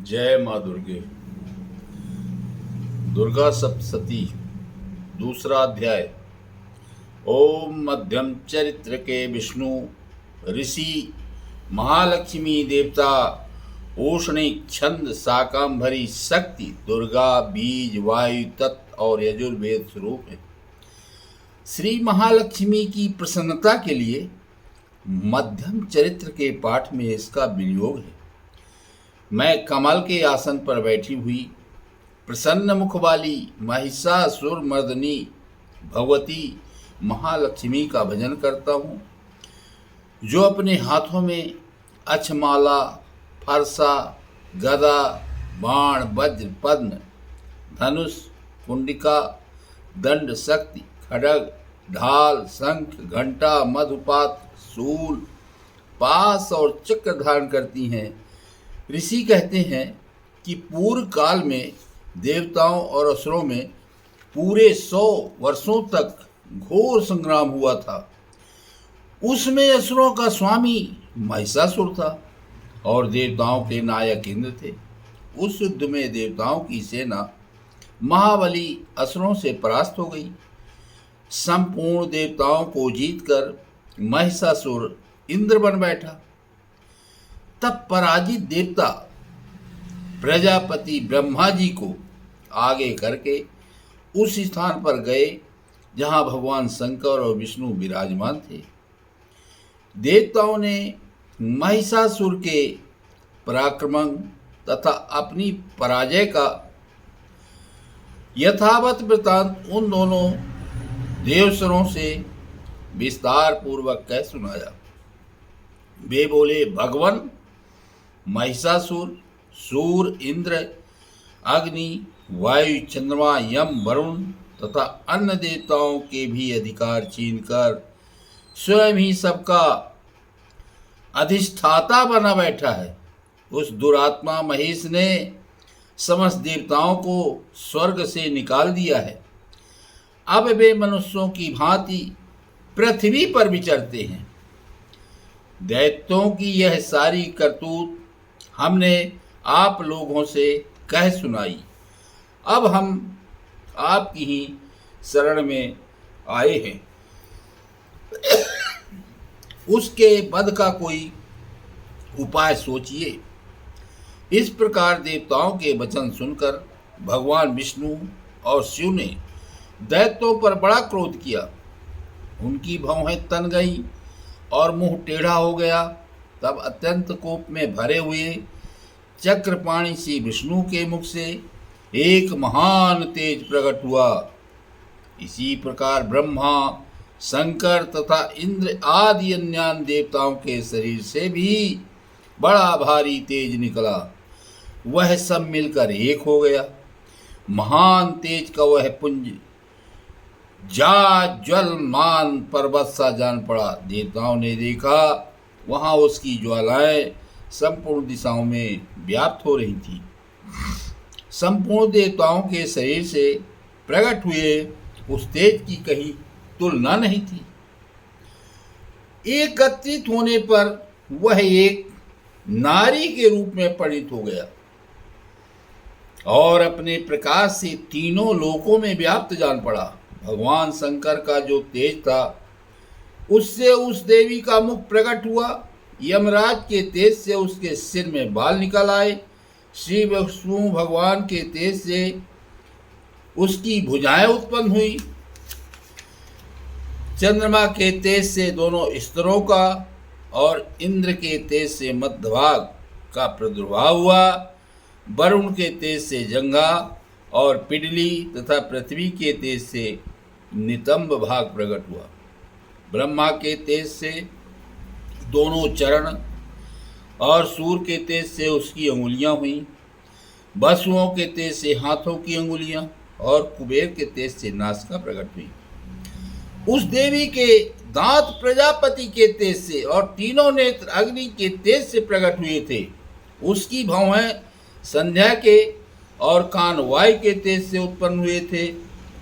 जय माँ दुर्गे। दुर्गा सप्तशती दूसरा अध्याय। ओम मध्यम चरित्र के विष्णु ऋषि महालक्ष्मी देवता ओषणी छंद शाकांभरी शक्ति दुर्गा बीज वायु तत्व और यजुर्वेद स्वरूप है। श्री महालक्ष्मी की प्रसन्नता के लिए मध्यम चरित्र के पाठ में इसका विनियोग है। मैं कमल के आसन पर बैठी हुई प्रसन्न मुख वाली महिषासुर मर्दनी भगवती महालक्ष्मी का भजन करता हूँ, जो अपने हाथों में अक्षमाला, फरसा, गदा, बाण, वज्र, पद्म, धनुष, कुंडिका, दंड, शक्ति, खड्ग, ढाल, शंख, घंटा, मधुपात, शूल, पास और चक्र धारण करती हैं। ऋषि कहते हैं कि पूर्व काल में देवताओं और असुरों में पूरे 100 वर्षों तक घोर संग्राम हुआ था। उसमें असुरों का स्वामी महिषासुर था और देवताओं के नायक इंद्र थे। उस युद्ध में देवताओं की सेना महाबली असुरों से परास्त हो गई। संपूर्ण देवताओं को जीतकर महिषासुर इंद्र बन बैठा। तब पराजित देवता प्रजापति ब्रह्मा जी को आगे करके उस स्थान पर गए जहां भगवान शंकर और विष्णु विराजमान थे। देवताओं ने महिषासुर के पराक्रम तथा अपनी पराजय का यथावत वृतांत उन दोनों देवसरों से विस्तार पूर्वक कह सुनाया। वे बोले, भगवान, महिषासुर, सूर, इंद्र, अग्नि, वायु, चंद्रमा, यम, वरुण तथा अन्य देवताओं के भी अधिकार छीनकर स्वयं ही सबका अधिष्ठाता बना बैठा है। उस दुरात्मा महेश ने समस्त देवताओं को स्वर्ग से निकाल दिया है। अब वे मनुष्यों की भांति पृथ्वी पर विचरते हैं। दैत्यों की यह सारी करतूत हमने आप लोगों से कह सुनाई। अब हम आपकी ही शरण में आए हैं। उसके वध का कोई उपाय सोचिए। इस प्रकार देवताओं के वचन सुनकर भगवान विष्णु और शिव ने दैत्यों पर बड़ा क्रोध किया। उनकी भौहें तन गईं और मुंह टेढ़ा हो गया। तब अत्यंत कोप में भरे हुए चक्रपाणी से विष्णु के मुख से एक महान तेज प्रकट हुआ। इसी प्रकार ब्रह्मा, शंकर तथा इंद्र आदि अन्य देवताओं के शरीर से भी बड़ा भारी तेज निकला। वह सब मिलकर एक हो गया। महान तेज का वह पुंज जा ज्वलमान पर्वत सा जान पड़ा। देवताओं ने देखा, वहां उसकी ज्वालाएं संपूर्ण दिशाओं में व्याप्त हो रही थी। संपूर्ण देवताओं के शरीर से प्रकट हुए उस तेज की कहीं तुलना नहीं थी। एकत्रित होने पर वह एक नारी के रूप में परिणित हो गया और अपने प्रकाश से तीनों लोकों में व्याप्त जान पड़ा। भगवान शंकर का जो तेज था, उससे उस देवी का मुख प्रकट हुआ। यमराज के तेज से उसके सिर में बाल निकल आए। श्री विष्णु भगवान के तेज से उसकी भुजाएं उत्पन्न हुई। चंद्रमा के तेज से दोनों स्तरों का और इंद्र के तेज से मध्य भाग का प्रादुर्भाव हुआ। वरुण के तेज से जंघा और पिडली तथा पृथ्वी के तेज से नितंब भाग प्रकट हुआ। ब्रह्मा के तेज से दोनों चरण और सूर्य के तेज से उसकी अंगुलियां हुई। वसुओं के तेज से हाथों की अंगुलियां और कुबेर के तेज से नासिका प्रकट हुई। उस देवी के दांत प्रजापति के तेज से और तीनों नेत्र अग्नि के तेज से प्रकट हुए थे। उसकी भौहें संध्या के और कान वायु के तेज से उत्पन्न हुए थे।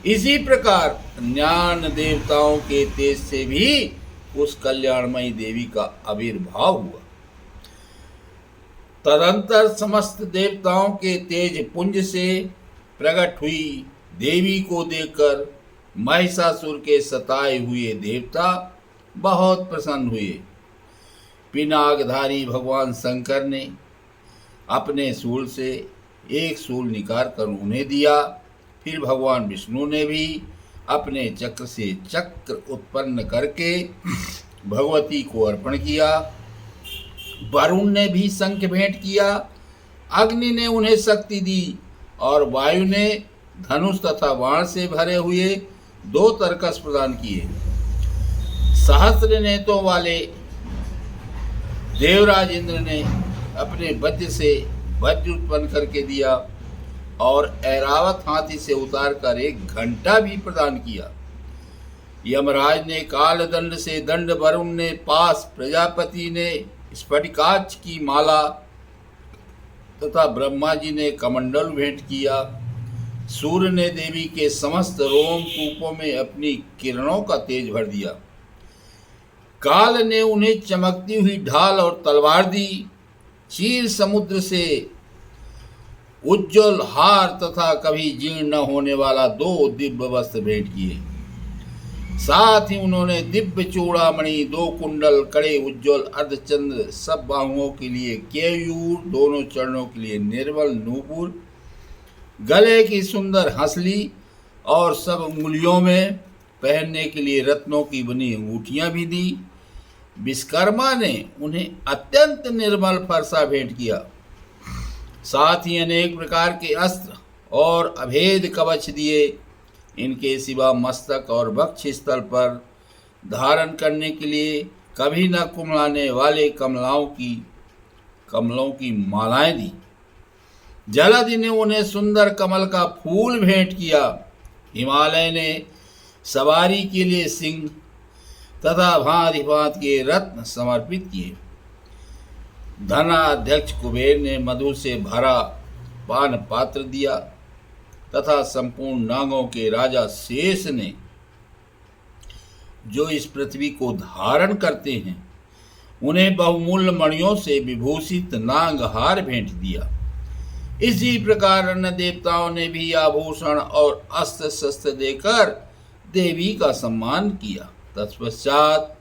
इसी प्रकार ज्ञान देवताओं के तेज से भी उस कल्याणमयी देवी का आविर्भाव हुआ। तदंतर समस्त देवताओं के तेज पुंज से प्रकट हुई देवी को देखकर महिषासुर के सताए हुए देवता बहुत प्रसन्न हुए। पिनाकधारी भगवान शंकर ने अपने शूल से एक शूल निकाल कर उन्हें दिया। फिर भगवान विष्णु ने भी अपने चक्र से चक्र उत्पन्न करके भगवती को अर्पण किया। वरुण ने भी शंख भेंट किया। अग्नि ने उन्हें शक्ति दी और वायु ने धनुष तथा बाण से भरे हुए 2 तरकस प्रदान किए। सहस्त्र नेत्रों वाले देवराज इंद्र ने अपने वज्र से वज्र उत्पन्न करके दिया और ऐरावत हाथी से उतार कर 1 घंटा भी प्रदान किया। यमराज ने काल दंड से दंड, वरुण ने पास, प्रजापति ने स्फटिकाक्ष की माला तथा ब्रह्मा जी ने कमंडल भेंट किया। सूर्य ने देवी के समस्त रोम कूपों में अपनी किरणों का तेज भर दिया। काल ने उन्हें चमकती हुई ढाल और तलवार दी। क्षीर समुद्र से उज्जवल हार तथा कभी जीर्ण न होने वाला 2 दिव्य वस्त्र भेंट किए। साथ ही उन्होंने दिव्य चूड़ामणि, 2 कुंडल, कड़े उज्जवल अर्धचंद्र, सब बाहुओं के लिए केयूर, दोनों चरणों के लिए निर्मल नूपुर, गले की सुंदर हंसली और सब उंगलियों में पहनने के लिए रत्नों की बनी अंगूठियां भी दी। विश्वकर्मा ने उन्हें अत्यंत निर्मल फरसा भेंट किया। साथ ही अनेक प्रकार के अस्त्र और अभेद कवच दिए। इनके सिवा मस्तक और वक्ष स्थल पर धारण करने के लिए कभी न कुमलाने वाले कमलों की मालाएं दी। जलधि ने उन्हें सुंदर कमल का फूल भेंट किया। हिमालय ने सवारी के लिए सिंह तथा भांति भांति के रत्न समर्पित किए। धनाध्यक्ष कुबेर ने मधु से भरा पान पात्र दिया तथा संपूर्ण नागों के राजा शेष ने, जो इस पृथ्वी को धारण करते हैं, उन्हें बहुमूल्य मणियों से विभूषित नागहार भेंट दिया। इसी प्रकार अन्य देवताओं ने भी आभूषण और अस्त्र शस्त्र देकर देवी का सम्मान किया। तत्पश्चात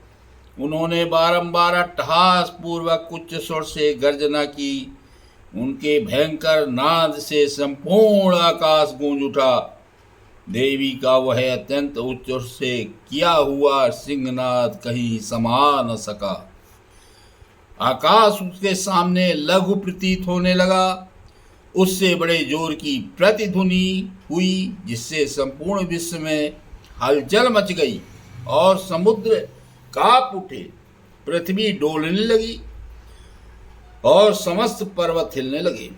उन्होंने बारंबार अट्टहास पूर्वक उच्च स्वर से गर्जना की। उनके भयंकर नाद से संपूर्ण आकाश गूंज उठा। देवी का वह अत्यंत उच्च से किया हुआ सिंहनाद कहीं समा न सका। आकाश उसके सामने लघु प्रतीत होने लगा। उससे बड़े जोर की प्रतिध्वनि हुई, जिससे संपूर्ण विश्व में हलचल मच गई और समुद्र कांप उठे, पृथ्वी डोलने लगी और समस्त पर्वत हिलने लगे।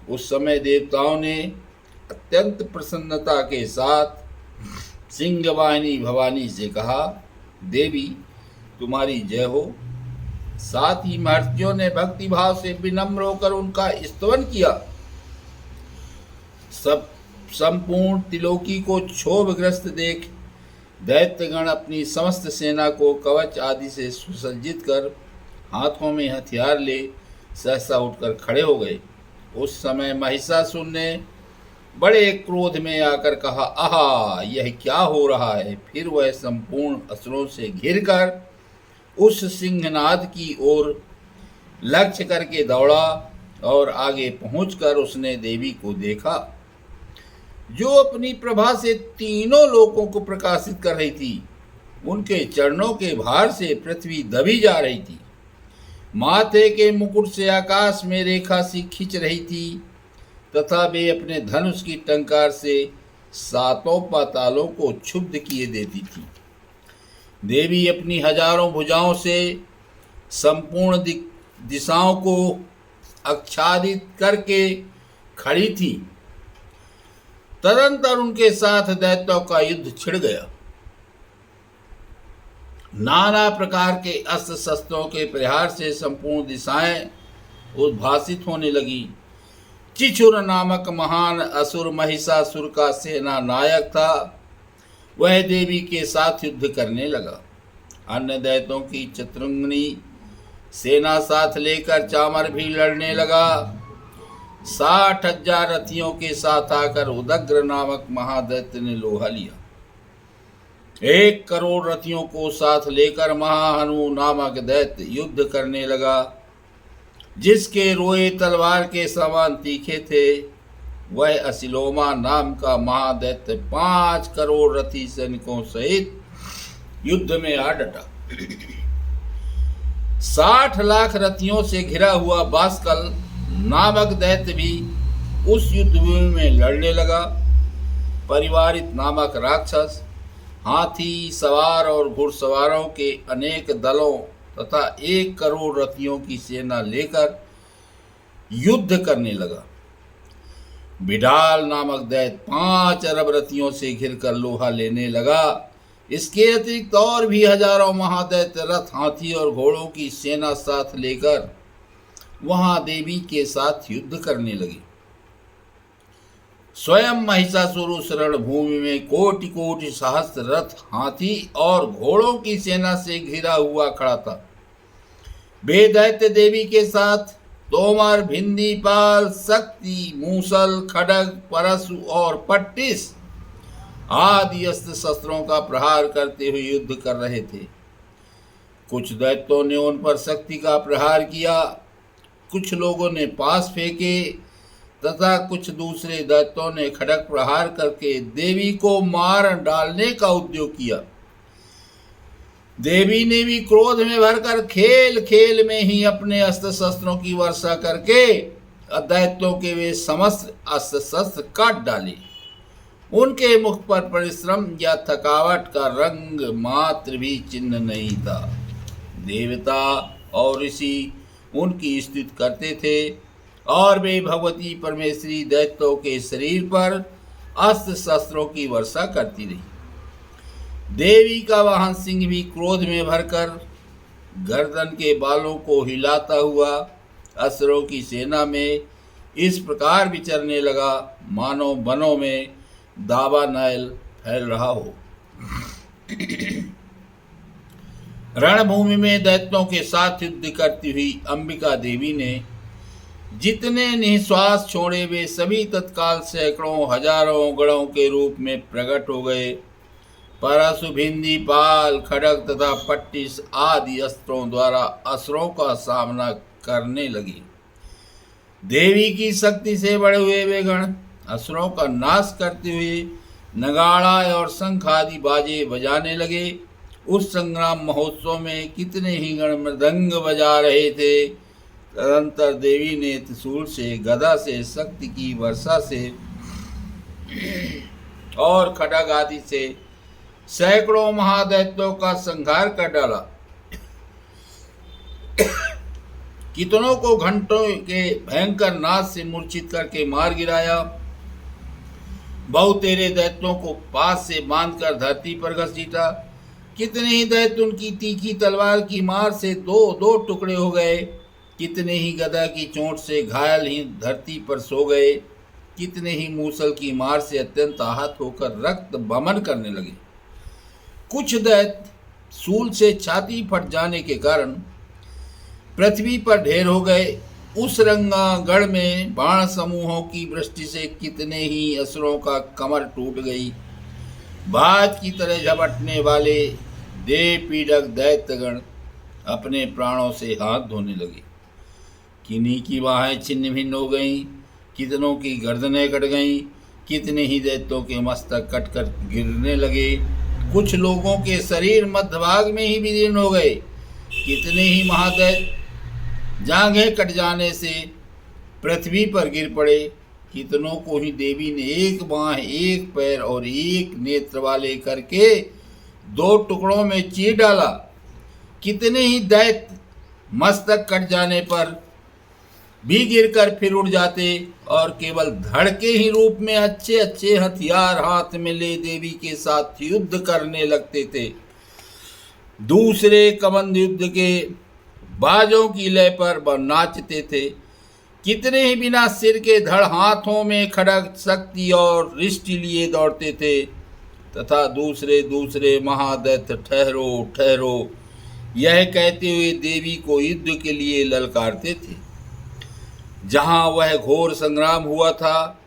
उस समय देवताओं ने अत्यंत प्रसन्नता के साथ सिंहवाहिनी भवानी से कहा, देवी तुम्हारी जय हो। साथ ही महर्षियों ने भक्ति भाव से विनम्र होकर उनका स्तवन किया। सब संपूर्ण त्रिलोकी को क्षोभग्रस्त देख दैत्यगण अपनी समस्त सेना को कवच आदि से सुसज्जित कर हाथों में हथियार ले सहसा उठकर खड़े हो गए। उस समय महिषासुर ने बड़े क्रोध में आकर कहा, आहा यह क्या हो रहा है। फिर वह संपूर्ण असुरों से घिरकर उस सिंहनाद की ओर लक्ष्य करके दौड़ा और आगे पहुंचकर उसने देवी को देखा, जो अपनी प्रभा से तीनों लोकों को प्रकाशित कर रही थी। उनके चरणों के भार से पृथ्वी दबी जा रही थी। माथे के मुकुट से आकाश में रेखा सी खींच रही थी तथा वे अपने धनुष की टंकार से 7 पातालों को क्षुब्ध किए देती थी। देवी अपनी हजारों भुजाओं से संपूर्ण दिशाओं को आच्छादित करके खड़ी थी। तदंतर उनके साथ दैत्यों का युद्ध छिड़ गया। नाना प्रकार के अस्त्र शस्त्रों के प्रहार से संपूर्ण दिशाएं उद्भासित होने लगी। चिछुर नामक महान असुर महिषासुर का सेना नायक था। वह देवी के साथ युद्ध करने लगा। अन्य दैत्यों की चतुरंगिनी सेना साथ लेकर चामर भी लड़ने लगा। 60,000 रथियों के साथ आकर उदग्र नामक महादैत्य ने लोहा लिया। 1 करोड़ रथियों को साथ लेकर महाहनु नामक दैत्य युद्ध करने लगा, जिसके रोए तलवार के समान तीखे थे। वह असिलोमा नाम का महादैत्य 5 करोड़ रथी सैनिकों सहित युद्ध में आ डटा। 60 लाख रथियों से घिरा हुआ बास्कल नामक दैत्य भी उस युद्ध में लड़ने लगा। परिवारित नामक राक्षस हाथी सवार और घुड़सवारों के अनेक दलों तथा 1 करोड़ रथियों की सेना लेकर युद्ध करने लगा। बिडाल नामक दैत्य 5 अरब रथियों से घिरकर लोहा लेने लगा। इसके अतिरिक्त और भी हजारों महादैत्य रथ, हाथी और घोड़ों की सेना साथ लेकर वहां देवी के साथ युद्ध करने लगे। स्वयं महिषासुर उस रणभूमि में कोटि कोटि सहस्त्र रथ, हाथी और घोड़ों की सेना से घिरा हुआ खड़ा था। वे दैत्य देवी के साथ तोमर, भिंदी, पाल, शक्ति, मूसल, खड्ग, परशु और पट्टिस आदि अस्त्र शस्त्रों का प्रहार करते हुए युद्ध कर रहे थे। कुछ दैत्यों ने उन पर शक्ति का प्रहार किया, कुछ लोगों ने पास फेंके तथा कुछ दूसरे दैत्यों ने खड्ग प्रहार करके देवी को मार डालने का उद्योग किया। देवी ने भी क्रोध में भरकर खेल खेल में ही अपने अस्त्र शस्त्रों की वर्षा करके दैत्यों के वे समस्त अस्त्र शस्त्र काट डाले। उनके मुख पर परिश्रम या थकावट का रंग मात्र भी चिन्ह नहीं था। देवता और ऋषि उनकी स्तुति करते थे और वे भगवती परमेश्वरी दैत्यों के शरीर पर अस्त्र शस्त्रों की वर्षा करती रही। देवी का वाहन सिंह भी क्रोध में भरकर गर्दन के बालों को हिलाता हुआ असुरों की सेना में इस प्रकार विचरने लगा, मानो वनों में दावानल फैल रहा हो। रणभूमि में दैत्यों के साथ युद्ध करती हुई अंबिका देवी ने जितने निश्वास छोड़े वे सभी तत्काल सैकड़ों हजारों गणों के रूप में प्रकट हो गए। परशु, भिंदी, पाल, खड्ग तथा पट्टिस आदि अस्त्रों द्वारा असुरों का सामना करने लगी। देवी की शक्ति से बड़े हुए वे गण असुरों का नाश करते हुए नगाड़ा और शंख आदि बाजे बजाने लगे। उस संग्राम महोत्सव में कितने ही गण मृदंग बजा रहे थे। तदंतर देवी ने त्रिशूल से, गदा से, शक्ति की वर्षा से और खड्ग आदि से सैकड़ों महादैत्यों का संहार कर डाला। कितनों को घंटों के भयंकर नाद से मूर्छित करके मार गिराया। बहुतेरे दैत्यों को पास से बांधकर धरती पर घसीटा। कितने ही दैत्य उनकी तीखी तलवार की मार से दो दो टुकड़े हो गए। कितने ही गदा की चोट से घायल ही धरती पर सो गए। कितने ही मूसल की मार से अत्यंत आहत होकर रक्त बमन करने लगे। कुछ दैत्य सूल से छाती फट जाने के कारण पृथ्वी पर ढेर हो गए। उस रंगागढ़ में बाण समूहों की वृष्टि से कितने ही असुरों का कमर टूट गई। बाज की तरह झपटने वाले देव पीड़क दैत्यगण अपने प्राणों से हाथ धोने लगे। किन्हीं की बाहें छिन्न भिन्न हो गईं, कितनों की गर्दनें कट गईं, कितने ही दैत्यों के मस्तक कटकर गिरने लगे। कुछ लोगों के शरीर मध्य भाग में ही विलीन हो गए। कितने ही महादैत्य जांघें कट जाने से पृथ्वी पर गिर पड़े। कितनों को ही देवी ने एक बांह, एक पैर और एक नेत्र वाले करके 2 टुकड़ों में चीर डाला। कितने ही दैत्य मस्तक कट जाने पर भी गिरकर फिर उड़ जाते और केवल धड़ के ही रूप में अच्छे अच्छे हथियार हाथ में ले देवी के साथ युद्ध करने लगते थे। दूसरे कबंध युद्ध के बाजों की लय पर नाचते थे। कितने ही बिना सिर के धड़ हाथों में खड्ग, शक्ति और रिष्टि लिए दौड़ते थे तथा दूसरे दूसरे महादैत्य ठहरो ठहरो यह कहते हुए देवी को युद्ध के लिए ललकारते थे। जहाँ वह घोर संग्राम हुआ था,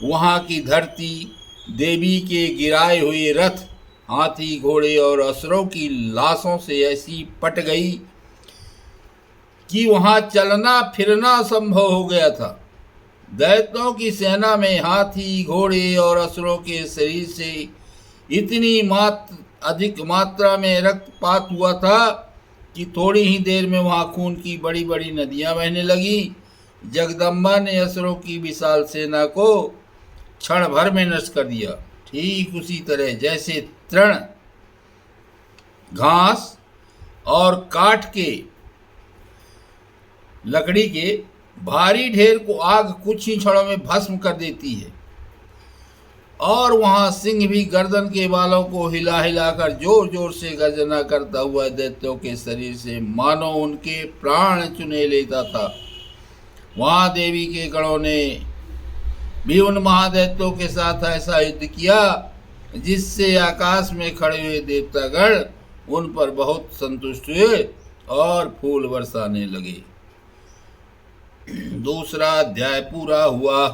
वहाँ की धरती देवी के गिराए हुए रथ, हाथी, घोड़े और असुरों की लाशों से ऐसी पट गई कि वहाँ चलना फिरना संभव हो गया था। दैत्यों की सेना में हाथी, घोड़े और असुरों के शरीर से इतनी अधिक मात्रा में रक्तपात हुआ था कि थोड़ी ही देर में वहाँ खून की बड़ी बड़ी नदियाँ बहने लगी। जगदम्बा ने असुरों की विशाल सेना को क्षण भर में नष्ट कर दिया। ठीक उसी तरह जैसे तृण, घास और काठ के, लकड़ी के भारी ढेर को आग कुछ ही क्षणों में भस्म कर देती है, और वहां सिंह भी गर्दन के बालों को हिला हिलाकर जोर जोर से गर्जना करता हुआ दैत्यों के शरीर से मानो उनके प्राण चुने लेता था। वहां देवी के गणों ने भी उन महादैत्यों के साथ ऐसा युद्ध किया जिससे आकाश में खड़े हुए देवतागण उन पर बहुत संतुष्ट हुए और फूल बरसाने लगे। दूसरा अध्याय पूरा हुआ।